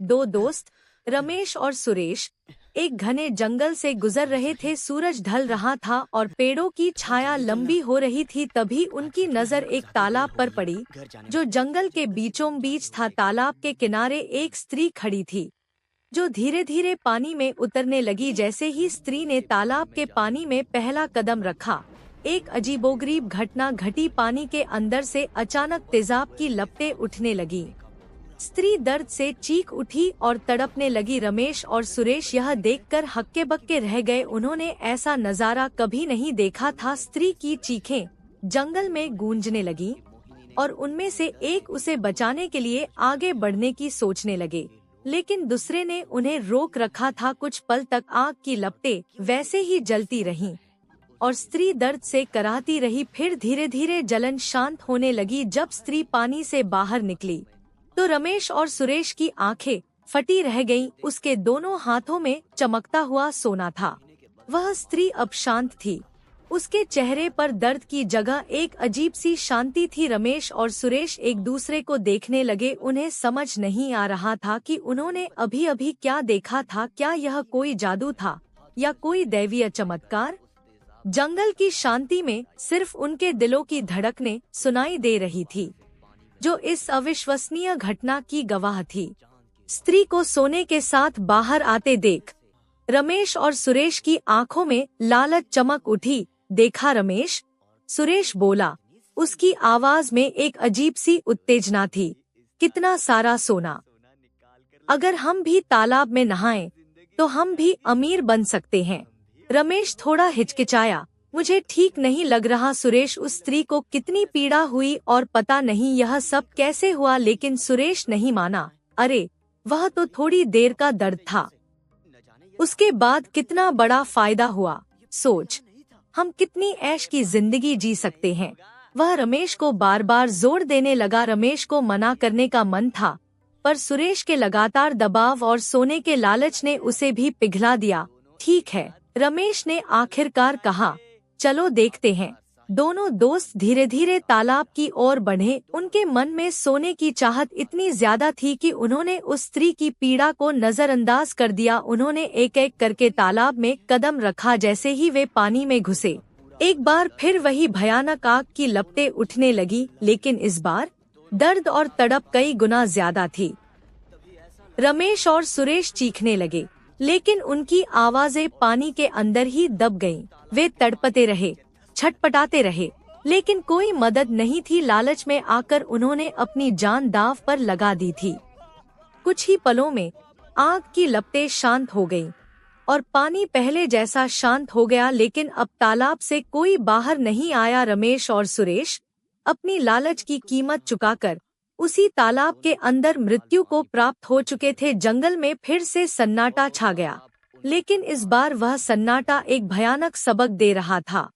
दो दोस्त रमेश और सुरेश एक घने जंगल से गुजर रहे थे। सूरज ढल रहा था और पेड़ों की छाया लंबी हो रही थी। तभी उनकी नजर एक तालाब पर पड़ी जो जंगल के बीचों बीच था। तालाब के किनारे एक स्त्री खड़ी थी जो धीरे धीरे पानी में उतरने लगी। जैसे ही स्त्री ने तालाब के पानी में पहला कदम रखा, एक अजीबोगरीब घटना घटी। पानी के अंदर से अचानक तेजाब की लपटें उठने लगी। स्त्री दर्द से चीख उठी और तड़पने लगी। रमेश और सुरेश यह देखकर हक्के बक्के रह गए। उन्होंने ऐसा नजारा कभी नहीं देखा था। स्त्री की चीखें जंगल में गूंजने लगी और उनमें से एक उसे बचाने के लिए आगे बढ़ने की सोचने लगे, लेकिन दूसरे ने उन्हें रोक रखा था। कुछ पल तक आग की लपटें वैसे ही जलती रहीं और स्त्री दर्द से कराहती रही। फिर धीरे धीरे जलन शांत होने लगी। जब स्त्री पानी से बाहर निकली तो रमेश और सुरेश की आंखें फटी रह गईं। उसके दोनों हाथों में चमकता हुआ सोना था। वह स्त्री अब शांत थी। उसके चेहरे पर दर्द की जगह एक अजीब सी शांति थी। रमेश और सुरेश एक दूसरे को देखने लगे। उन्हें समझ नहीं आ रहा था कि उन्होंने अभी अभी क्या देखा था। क्या यह कोई जादू था या कोई दैवीय चमत्कार? जंगल की शांति में सिर्फ उनके दिलों की धड़कनें सुनाई दे रही थी जो इस अविश्वसनीय घटना की गवाह थी। स्त्री को सोने के साथ बाहर आते देख रमेश और सुरेश की आंखों में लालच चमक उठी। देखा रमेश? सुरेश बोला। उसकी आवाज में एक अजीब सी उत्तेजना थी। कितना सारा सोना! अगर हम भी तालाब में नहाएं तो हम भी अमीर बन सकते हैं। रमेश थोड़ा हिचकिचाया। मुझे ठीक नहीं लग रहा। सुरेश, उस स्त्री को कितनी पीड़ा हुई और पता नहीं यह सब कैसे हुआ। लेकिन सुरेश नहीं माना। अरे, वह तो थोड़ी देर का दर्द था, उसके बाद कितना बड़ा फायदा हुआ। सोच, हम कितनी ऐश की जिंदगी जी सकते हैं। वह रमेश को बार बार जोर देने लगा। रमेश को मना करने का मन था, पर सुरेश के लगातार दबाव और सोने के लालच ने उसे भी पिघला दिया। ठीक है, रमेश ने आखिरकार कहा, चलो देखते हैं। दोनों दोस्त धीरे धीरे तालाब की ओर बढ़े। उनके मन में सोने की चाहत इतनी ज्यादा थी कि उन्होंने उस स्त्री की पीड़ा को नजरअंदाज कर दिया। उन्होंने एक एक करके तालाब में कदम रखा। जैसे ही वे पानी में घुसे, एक बार फिर वही भयानक आग की लपटें उठने लगी, लेकिन इस बार दर्द और तड़प कई गुना ज्यादा थी। रमेश और सुरेश चीखने लगे, लेकिन उनकी आवाजें पानी के अंदर ही दब गईं। वे तड़पते रहे, छटपटाते रहे, लेकिन कोई मदद नहीं थी। लालच में आकर उन्होंने अपनी जान दांव पर लगा दी थी। कुछ ही पलों में आग की लपटें शांत हो गईं और पानी पहले जैसा शांत हो गया। लेकिन अब तालाब से कोई बाहर नहीं आया। रमेश और सुरेश अपनी लालच की कीमत चुकाकर उसी तालाब के अंदर मृत्यु को प्राप्त हो चुके थे। जंगल में फिर से सन्नाटा छा गया, लेकिन इस बार वह सन्नाटा एक भयानक सबक दे रहा था।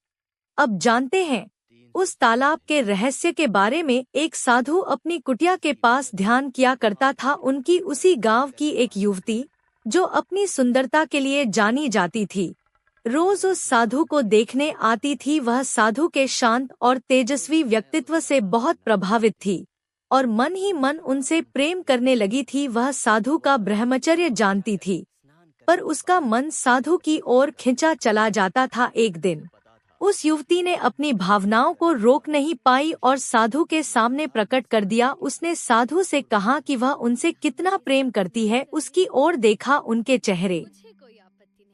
अब जानते हैं उस तालाब के रहस्य के बारे में। एक साधु अपनी कुटिया के पास ध्यान किया करता था। उनकी उसी गांव की एक युवती जो अपनी सुंदरता के लिए जानी जाती थी, रोज उस साधु को देखने आती थी। वह साधु के शांत और तेजस्वी व्यक्तित्व से बहुत प्रभावित थी और मन ही मन उनसे प्रेम करने लगी थी। वह साधु का ब्रह्मचर्य जानती थी, पर उसका मन साधु की ओर खिंचा चला जाता था। एक दिन उस युवती ने अपनी भावनाओं को रोक नहीं पाई और साधु के सामने प्रकट कर दिया। उसने साधु से कहा कि वह उनसे कितना प्रेम करती है। उसकी ओर देखा, उनके चेहरे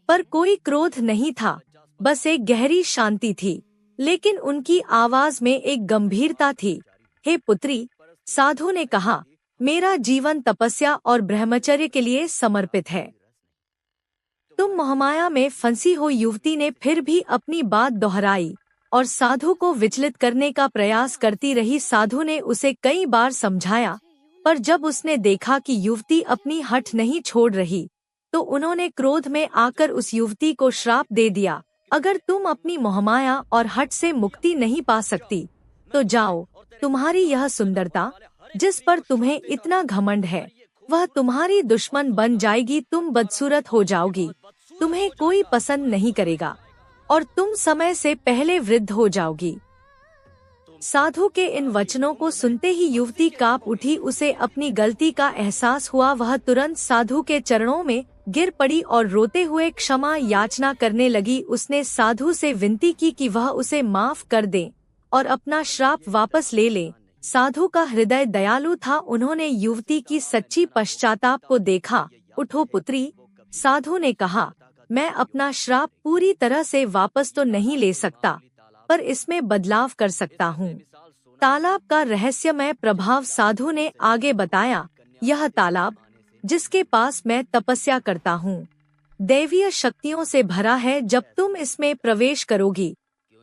पर कोई क्रोध नहीं था, बस एक गहरी शांति थी। लेकिन उनकी आवाज में एक गंभीरता थी। हे पुत्री, साधु ने कहा, मेरा जीवन तपस्या और ब्रह्मचर्य के लिए समर्पित है। तुम मोहमाया में फंसी हो। युवती ने फिर भी अपनी बात दोहराई और साधु को विचलित करने का प्रयास करती रही। साधु ने उसे कई बार समझाया, पर जब उसने देखा कि युवती अपनी हठ नहीं छोड़ रही, तो उन्होंने क्रोध में आकर उस युवती को श्राप दे दिया, अगर तुम अपनी मोहमाया और हठ से मुक्ति नहीं पा सकती तो जाओ। तुम्हारी यह सुंदरता जिस पर तुम्हें इतना घमंड है, वह तुम्हारी दुश्मन बन जाएगी। तुम बदसूरत हो जाओगी, तुम्हें कोई पसंद नहीं करेगा और तुम समय से पहले वृद्ध हो जाओगी। साधु के इन वचनों को सुनते ही युवती कांप उठी। उसे अपनी गलती का एहसास हुआ। वह तुरंत साधु के चरणों में गिर पड़ी और रोते हुए क्षमा याचना करने लगी। उसने साधु से विनती की कि वह उसे माफ कर दे और अपना श्राप वापस ले ले। साधु का हृदय दयालु था। उन्होंने युवती की सच्ची पश्चाताप को देखा। उठो पुत्री, साधु ने कहा, मैं अपना श्राप पूरी तरह से वापस तो नहीं ले सकता, पर इसमें बदलाव कर सकता हूँ। तालाब का रहस्यमय प्रभाव। साधु ने आगे बताया, यह तालाब जिसके पास मैं तपस्या करता हूँ, दैवीय शक्तियों से भरा है। जब तुम इसमें प्रवेश करोगी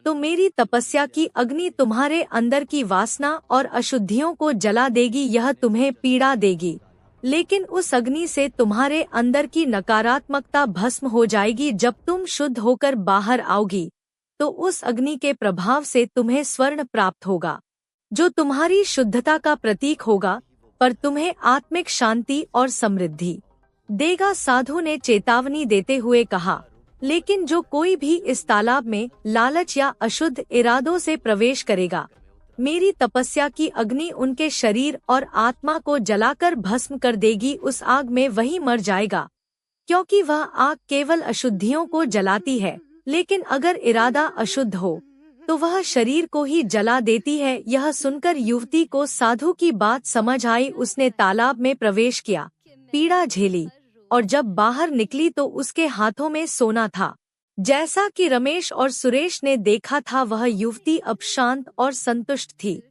तो मेरी तपस्या की अग्नि तुम्हारे अंदर की वासना और अशुद्धियों को जला देगी। यह तुम्हें पीड़ा देगी, लेकिन उस अग्नि से तुम्हारे अंदर की नकारात्मकता भस्म हो जाएगी। जब तुम शुद्ध होकर बाहर आओगी तो उस अग्नि के प्रभाव से तुम्हें स्वर्ण प्राप्त होगा, जो तुम्हारी शुद्धता का प्रतीक होगा, पर तुम्हें आत्मिक शांति और समृद्धि देगा। साधु ने चेतावनी देते हुए कहा, लेकिन जो कोई भी इस तालाब में लालच या अशुद्ध इरादों से प्रवेश करेगा, मेरी तपस्या की अग्नि उनके शरीर और आत्मा को जलाकर भस्म कर देगी। उस आग में वही मर जाएगा, क्योंकि वह आग केवल अशुद्धियों को जलाती है, लेकिन अगर इरादा अशुद्ध हो तो वह शरीर को ही जला देती है। यह सुनकर युवती को साधु की बात समझ आई। उसने तालाब में प्रवेश किया, पीड़ा झेली और जब बाहर निकली तो उसके हाथों में सोना था। जैसा कि रमेश और सुरेश ने देखा था, वह युवती अब शांत और संतुष्ट थी।